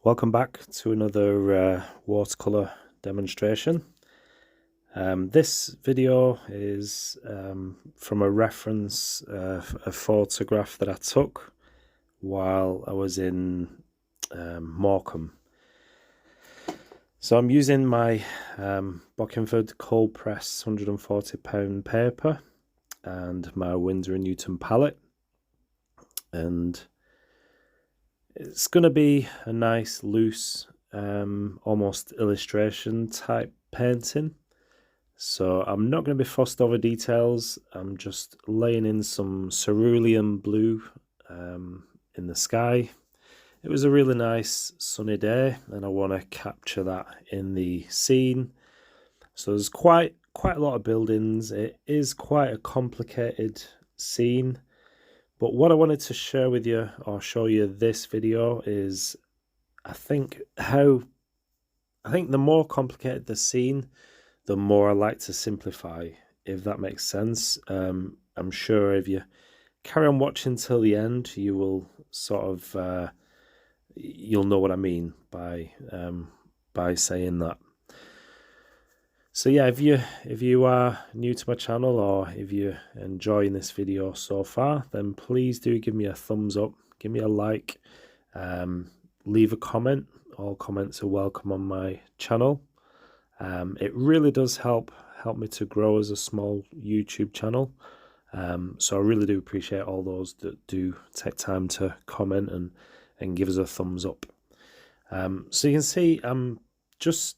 Welcome back to another watercolor demonstration. This video is from a reference, a photograph that I took while I was in Morecambe. So I'm using my Bockingford cold press 140-pound paper and my Winsor & Newton palette, and it's going to be a nice, loose, almost illustration type painting. So I'm not going to be fussed over details. I'm just laying in some cerulean blue in the sky. It was a really nice sunny day, and I want to capture that in the scene. So there's quite a lot of buildings. It is quite a complicated scene. But what I wanted to share with you or show you this video is I think the more complicated the scene, the more I like to simplify, if that makes sense. I'm sure if you carry on watching till the end, you will sort of you'll know what I mean by saying that. So yeah, if you are new to my channel, or if you're enjoying this video so far, then please do give me a thumbs up, give me a like, leave a comment. All comments are welcome on my channel. It really does help me to grow as a small YouTube channel. So I really do appreciate all those that do take time to comment and give us a thumbs up. So you can see I'm just,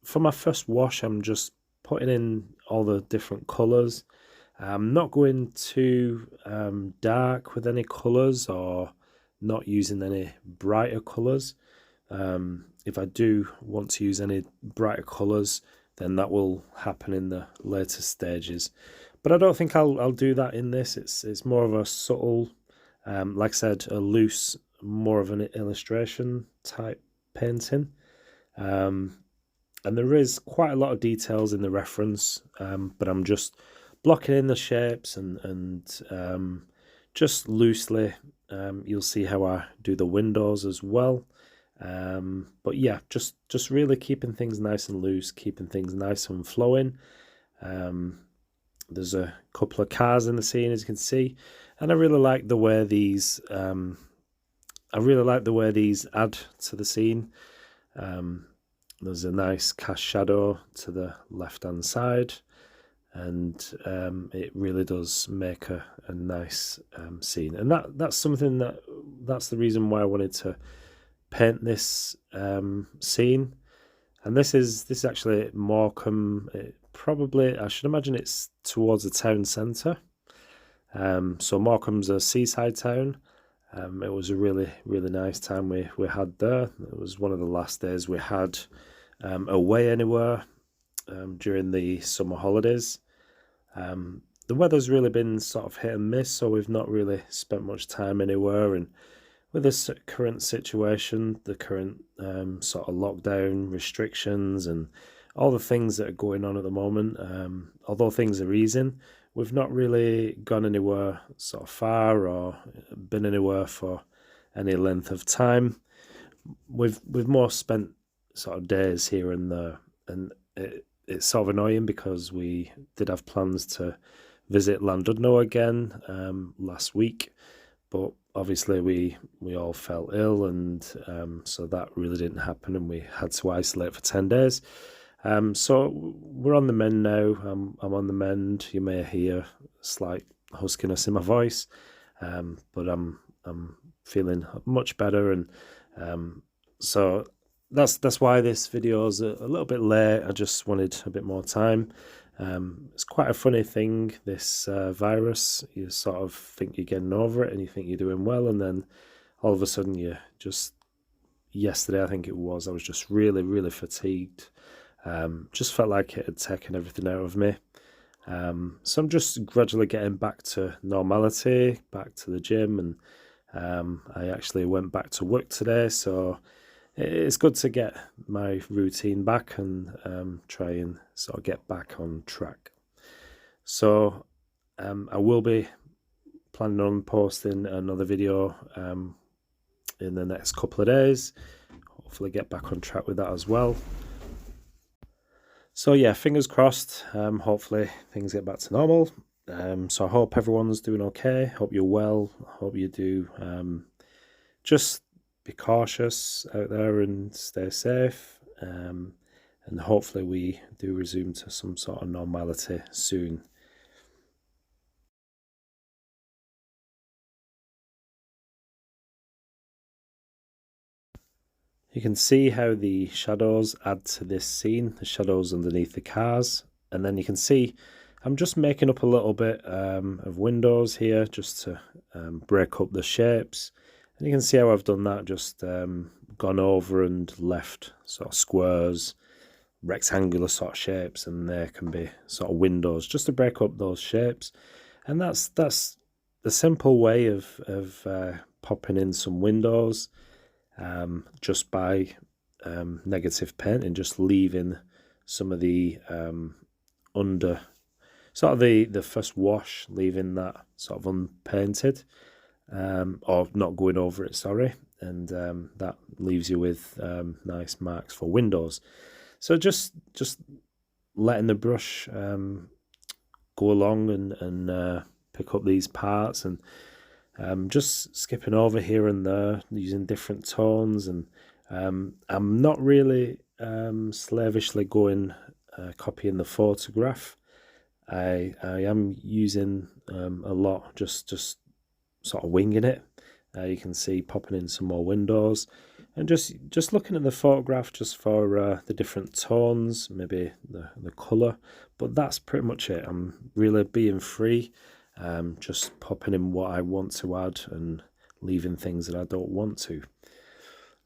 for my first wash, I'm just putting in all the different colours. I'm not going too dark with any colours, or not using any brighter colours. If I do want to use any brighter colours, then that will happen in the later stages. But I don't think I'll do that in this. It's more of a subtle, like I said, a loose, more of an illustration type painting. And there is quite a lot of details in the reference, but I'm just blocking in the shapes and just loosely. You'll see how I do the windows as well. But yeah, just really keeping things nice and loose, keeping things nice and flowing. There's a couple of cars in the scene, as you can see, and I really like the way these. I really like the way these add to the scene. There's a nice cast shadow to the left-hand side, and it really does make a nice scene. And that's something that's the reason why I wanted to paint this scene. And this is actually Morecambe. Probably, I should imagine it's towards the town centre. So Morecambe's a seaside town. It was a really nice time we had there. It was one of the last days we had away anywhere during the summer holidays. The weather's really been sort of hit and miss, so we've not really spent much time anywhere. And with this current situation, the current sort of lockdown restrictions and all the things that are going on at the moment, although things are easing, we've not really gone anywhere sort of far or been anywhere for any length of time. We've more spent sort of days here and there, and it's sort of annoying because we did have plans to visit Llandudno again last week, but obviously we all fell ill, and so that really didn't happen, and we had to isolate for 10 days. So we're on the mend now. I'm on the mend. You may hear slight huskiness in my voice, but I'm feeling much better, and so that's why this video is a little bit late. I just wanted a bit more time. It's quite a funny thing, this virus. You sort of think you're getting over it and you think you're doing well, and then all of a sudden you just, yesterday I think it was, I was just really fatigued. Just felt like it had taken everything out of me. So I'm just gradually getting back to normality, back to the gym, and I actually went back to work today, so it's good to get my routine back and try and sort of get back on track. So I will be planning on posting another video in the next couple of days. Hopefully get back on track with that as well. So yeah, fingers crossed. Hopefully things get back to normal. So I hope everyone's doing okay. Hope you're well. Hope you do. Just be cautious out there and stay safe. And hopefully we do resume to some sort of normality soon. You can see how the shadows add to this scene, the shadows underneath the cars. And then you can see I'm just making up a little bit of windows here just to break up the shapes. And you can see how I've done that, just gone over and left sort of squares, rectangular sort of shapes, and there can be sort of windows just to break up those shapes. And that's the simple way of popping in some windows. Just by negative paint and just leaving some of the under sort of the first wash, leaving that sort of unpainted, or not going over it, sorry, and that leaves you with nice marks for windows. So just letting the brush go along and pick up these parts, and just skipping over here and there, using different tones, and I'm not really slavishly going copying the photograph. I am using a lot, just sort of winging it. You can see popping in some more windows, and just looking at the photograph just for the different tones, maybe the colour, but that's pretty much it. I'm really being free. Just popping in what I want to add and leaving things that I don't want to.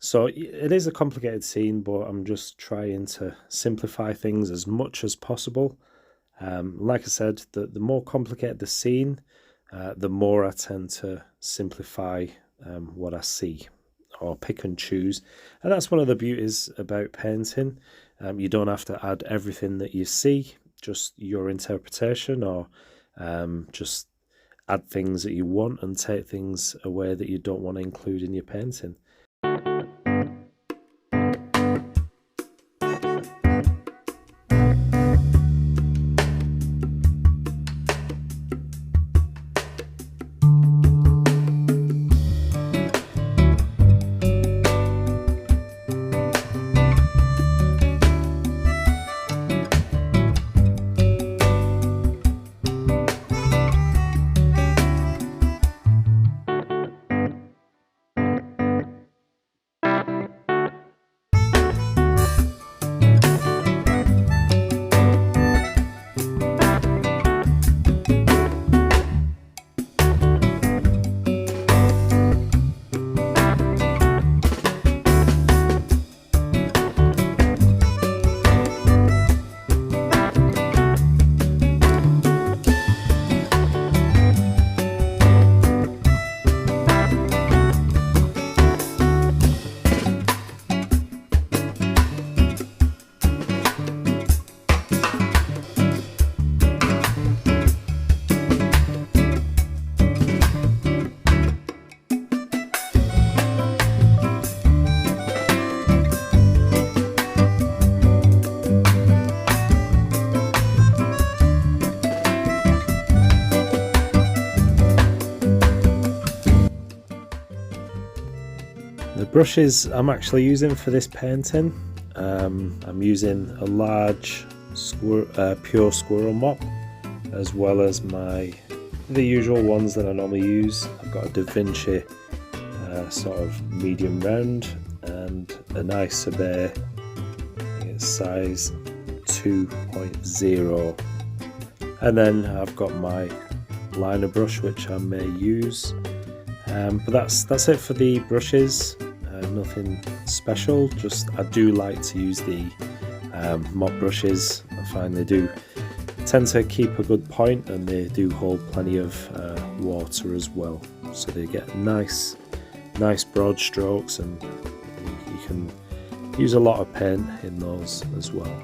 So it is a complicated scene, but I'm just trying to simplify things as much as possible. Like I said, the more complicated the scene, the more I tend to simplify what I see, or pick and choose. And that's one of the beauties about painting. You don't have to add everything that you see, just your interpretation, or just add things that you want and take things away that you don't want to include in your painting. The brushes I'm actually using for this painting, I'm using a large pure squirrel mop, as well as the usual ones that I normally use. I've got a Da Vinci sort of medium round and a nice Sorbet, I think it's size 2.0, and then I've got my liner brush which I may use. But that's it for the brushes. Nothing special, just I do like to use the mop brushes. I find they do tend to keep a good point, and they do hold plenty of water as well, so they get nice broad strokes, and you can use a lot of paint in those as well.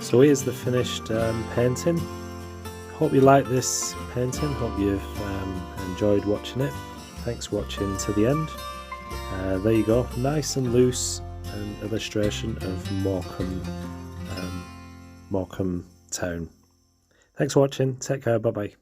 So here's the finished painting. Hope you like this painting, hope you've enjoyed watching it. Thanks for watching to the end. There you go, nice and loose, an illustration of Morecambe town. Thanks for watching, take care, bye bye.